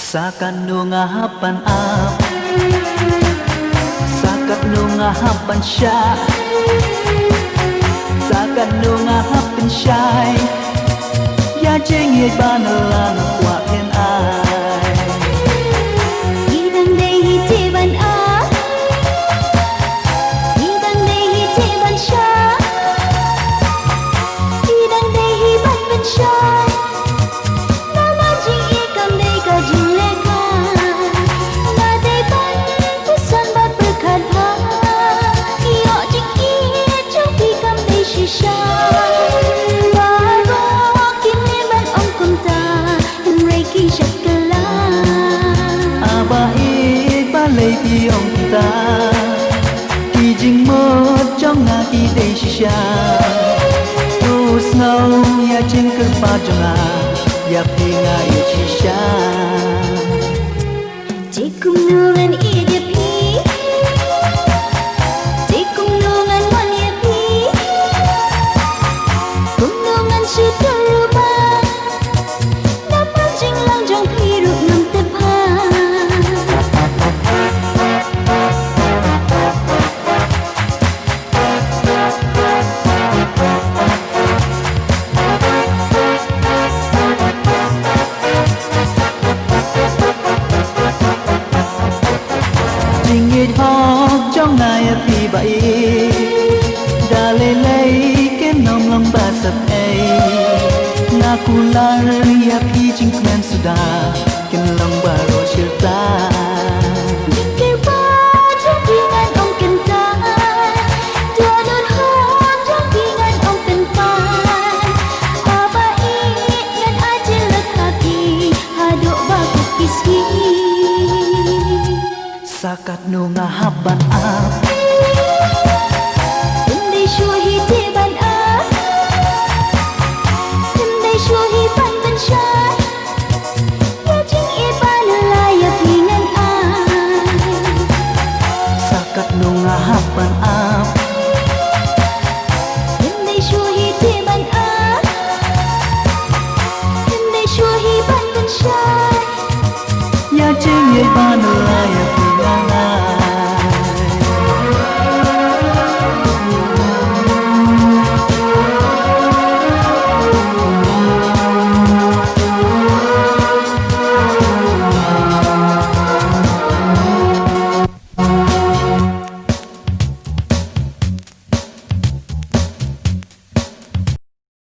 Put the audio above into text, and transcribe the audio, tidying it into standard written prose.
Sakan nunga hapan ap, sakat nunga hapan sya, sakan nunga hapan syai, ya jengit banalang wa hen ai. Idang dehi teban a, idang dehi teban sya, idang dehi ban syai. Nama jing ikam dei ka jing leka, na dei ban pesan bat berkat ha. Iyo jing iet jauh ikam dei shisha. Baru kini ban om kunta, Reiki syakala. Baik balai piong kita, kijing mod trong nga ki dei shisha. Tu snow ya jing kerpajonga, ya pinga ya shisha. Cikum nungan ide pi, cikum nungan mania pi, kum nungan syukuruba, dapat jing lang jong hidup nam tepa. Jingit hok trong ngai pi bai, dalelei kem nom long basap ei. Nakular ya pi jing kmen sudah, kem long baro shirta. Jikir baca dengan om kentan, dadon hon jang dengan om kentan. Aba iit ngan ajil lekaki, haduk bakut kiski. Sakat nunga haban ap, Tendai syuhi teban a, tendai syuhi ban syai. Ya jing iban layak dengan ai. sakat nunga haban ap, Tendai syuhi teban a, tendai syuhi ban syai. ya jingit banu